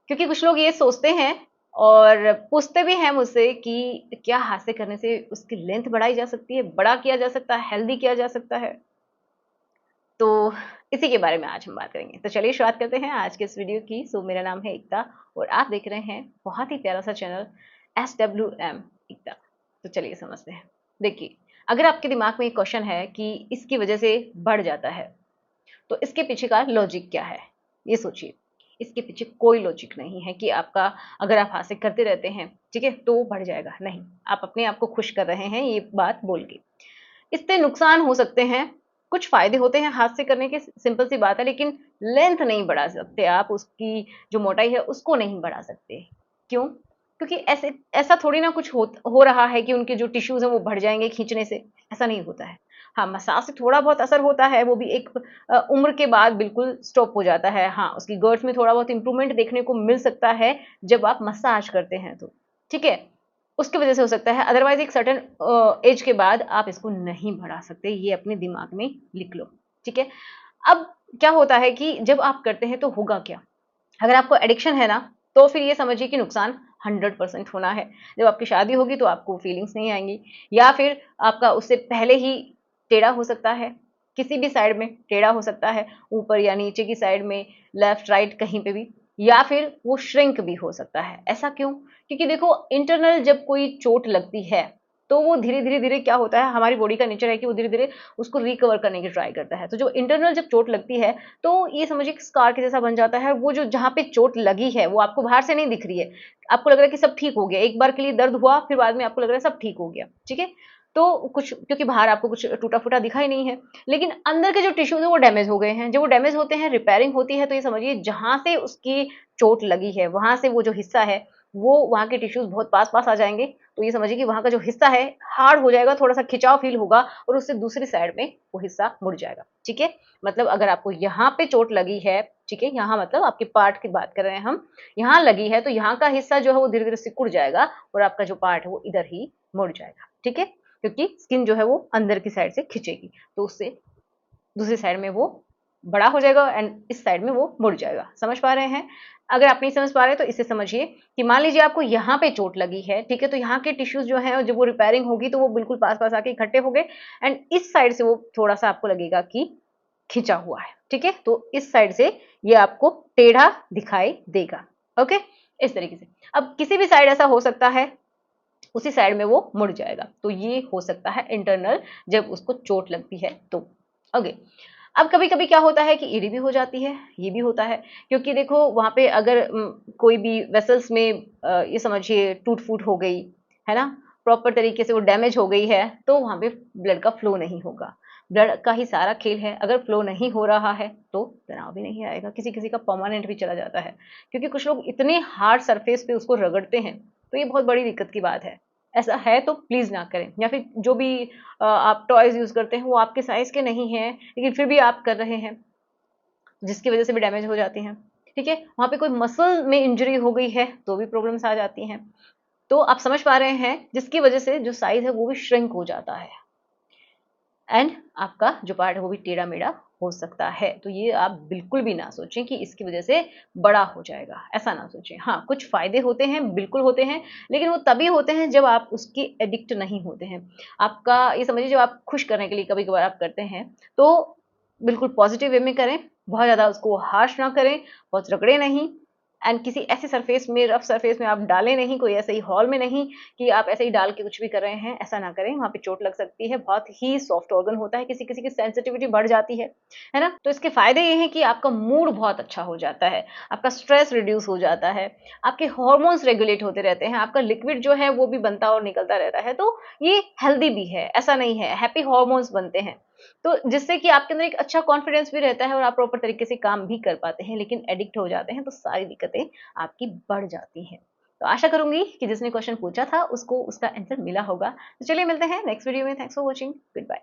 क्योंकि कुछ लोग ये सोचते हैं और पूछते भी हैं मुझसे कि क्या हाथ से करने से उसकी लेंथ बढ़ाई जा सकती है, बड़ा किया जा सकता है, हेल्दी किया जा सकता है? तो इसी के बारे में आज हम बात करेंगे। तो चलिए शुरुआत करते हैं आज के इस वीडियो की। सो मेरा नाम है एकता और आप देख रहे हैं बहुत ही प्यारा सा चैनल SWM एकता। तो चलिए समझते हैं। देखिए, अगर आपके दिमाग में एक क्वेश्चन है कि इसकी वजह से बढ़ जाता है, तो इसके पीछे का लॉजिक क्या है? ये सोचिए। इसके पीछे कोई लॉजिक नहीं है कि आपका अगर आप हाथ से करते रहते हैं, ठीक है, तो वो बढ़ जाएगा। नहीं, आप अपने आप को खुश कर रहे हैं ये बात बोल के। इससे नुकसान हो सकते हैं, कुछ फ़ायदे होते हैं हाथ से करने के, सिंपल सी बात है, लेकिन लेंथ नहीं बढ़ा सकते आप, उसकी जो मोटाई है उसको नहीं बढ़ा सकते। क्यों? क्योंकि ऐसे ऐसा थोड़ी ना कुछ हो रहा है कि उनके जो टिश्यूज़ हैं वो बढ़ जाएँगे खींचने से, ऐसा नहीं होता है। हाँ, मसाज से थोड़ा बहुत असर होता है, वो भी एक उम्र के बाद बिल्कुल स्टॉप हो जाता है। हाँ, उसकी गर्थ में थोड़ा बहुत इम्प्रूवमेंट देखने को मिल सकता है जब आप मसाज करते हैं तो, ठीक है? उसकी वजह से हो सकता है, अदरवाइज़ एक सर्टेन एज के बाद आप इसको नहीं बढ़ा सकते, ये अपने दिमाग में लिख लो, ठीक है? अब क्या होता है कि जब आप करते हैं तो होगा क्या? अगर आपको एडिक्शन है ना, तो फिर ये समझिए कि नुकसान 100% होना है। जब आपकी शादी होगी तो आपको फीलिंग्स नहीं आएँगी, या फिर आपका उससे पहले ही टेढ़ा हो सकता है, किसी भी साइड में टेढ़ा हो सकता है, ऊपर या नीचे की साइड में, लेफ्ट, राइट कहीं पे भी, या फिर वो श्रिंक भी हो सकता है। ऐसा क्यों? क्योंकि देखो, इंटरनल जब कोई चोट लगती है, तो वो धीरे-धीरे क्या होता है, हमारी बॉडी का नेचर है कि वो धीरे-धीरे उसको रिकवर करने की ट्राई करता है। तो जो इंटरनल जब चोट लगती है, तो ये समझिए कि स्कार के जैसा बन जाता है। वो जो जहाँ पे चोट लगी है, वो आपको बाहर से नहीं दिख रही है। आपको लग रहा है कि सब ठीक हो गया। एक बार के लिए दर्द हुआ, फिर बाद में आपको लग रहा है सब ठीक हो गया, ठीक है? तो कुछ, क्योंकि बाहर आपको कुछ टूटा-फूटा दिखा ही नहीं है, लेकिन अंदर के जो टिश्यूज़ हैं वो डैमेज हो गए हैं। जब वो डैमेज होते हैं, रिपेयरिंग होती है, तो ये समझिए जहाँ से उसकी चोट लगी है, वहाँ से वो जो हिस्सा है, वो वहाँ के टिश्यूज़ बहुत पास-पास आ जाएँगे। तो ये समझिए कि वहाँ का जो हिस्सा है, हार्ड हो जाएगा, थोड़ा-सा खिंचाव फ़ील होगा और उससे दूसरी साइड में वो हिस्सा मुड़ जाएगा, ठीक है? मतलब अगर आपको यहाँ पे चोट लगी है, ठीक है? यहाँ मतलब आपके पार्ट की बात कर रहे हैं हम, यहाँ लगी है, तो यहाँ का हिस्सा जो है वो धीरे-धीरे सिकुड़ जाएगा और आपका जो पार्ट है वो इधर ही मुड़ जाएगा, ठीक है? क्योंकि स्किन जो है वो अंदर की साइड से खिंचेगी, तो उससे दूसरी साइड में वो बड़ा हो जाएगा एंड इस साइड में वो मुड़ जाएगा। समझ पा रहे हैं? अगर आप नहीं समझ पा रहे हैं तो इसे समझिए कि मान लीजिए आपको यहाँ पे चोट लगी है, ठीक है? तो यहाँ के टिश्यूज़ जो हैं जब वो रिपेयरिंग होगी तो वो बिल्कुल पास-पास आके इकट्ठे हो गए एंड इस साइड से वो थोड़ा-सा आपको लगेगा कि खिंचा हुआ है, ठीक है? तो इस साइड से ये आपको टेढ़ा दिखाई देगा, ओके? इस तरीके से। अब किसी भी साइड ऐसा हो सकता है, उसी साइड में वो मुड़ जाएगा। तो ये हो सकता है इंटरनल जब उसको चोट लगती है तो। ओके। अब कभी-कभी क्या होता है कि ईडी भी हो जाती है, ये भी होता है, क्योंकि देखो वहाँ पे अगर कोई भी वेसल्स में ये समझिए टूट-फूट हो गई, है ना? प्रॉपर तरीके से वो डैमेज हो गई है, तो वहाँ पे ब्लड का फ्लो नहीं होगा। ब्लड का ही सारा खेल है, अगर फ्लो नहीं हो रहा है, तो तनाव भी नहीं आएगा, किसी-किसी का परमानेंट भी चला जाता है। क्योंकि कुछ लोग इतने हार्ड सरफेस पे उसको रगड़ते हैं, तो ये बहुत बड़ी दिक्कत की बात है। ऐसा है तो प्लीज़ ना करें, या फिर जो भी आप टॉयज़ यूज़ करते हैं वो आपके साइज़ के नहीं हैं, लेकिन फिर भी आप कर रहे हैं, जिसकी वज़ह से भी डैमेज हो जाती हैं, ठीक है? वहाँ पे कोई मसल में इंजरी हो गई है, तो भी प्रॉब्लम्स आ जाती हैं। तो आप समझ पा रहे हैं, जिसकी वज़ह से जो साइज़ है वो भी श्रिंक हो जाता है एंड आपका जो पार्ट है वो भी टेढ़ा-मेढ़ा हो सकता है। तो ये आप बिल्कुल भी ना सोचें कि इसकी वज़ह से बड़ा हो जाएगा, ऐसा ना सोचें। हाँ, कुछ फ़ायदे होते हैं, बिल्कुल होते हैं, लेकिन वो तभी होते हैं जब आप उसके एडिक्ट नहीं होते हैं। आपका ये समझिए, जब आप खुश करने के लिए कभी-कभार आप करते हैं, तो बिल्कुल पॉज़िटिव वे में करें, बहुत ज़्यादा उसको हार्श ना करें, बहुत रगड़ें नहीं एंड किसी ऐसे सरफ़ेस में, रफ़ सरफ़ेस में आप डालें नहीं, कोई ऐसे ही हॉल में नहीं कि आप ऐसे ही डाल के कुछ भी कर रहे हैं, ऐसा ना करें, वहाँ पे चोट लग सकती है। बहुत ही सॉफ्ट ऑर्गन होता है, किसी-किसी की सेंसिटिविटी बढ़ जाती है ना? तो इसके फ़ायदे ये हैं कि आपका मूड बहुत अच्छा हो जाता है, आपका स्ट्रेस रिड्यूस हो जाता है, आपके हार्मोन्स रेगुलेट होते रहते हैं, आपका लिक्विड जो है वो भी बनता और निकलता रहता है, तो ये हेल्दी भी है, ऐसा नहीं है, हैप्पी हार्मोन्स बनते हैं। तो जिससे कि आपके अंदर एक अच्छा कॉन्फिडेंस भी रहता है और आप प्रॉपर तरीके से काम भी कर पाते हैं, लेकिन एडिक्ट हो जाते हैं तो सारी दिक्कतें आपकी बढ़ जाती हैं। तो आशा करूँगी कि जिसने क्वेश्चन पूछा था उसको उसका आंसर मिला होगा। तो चलिए मिलते हैं नेक्स्ट वीडियो में। Thanks for watching. Good bye.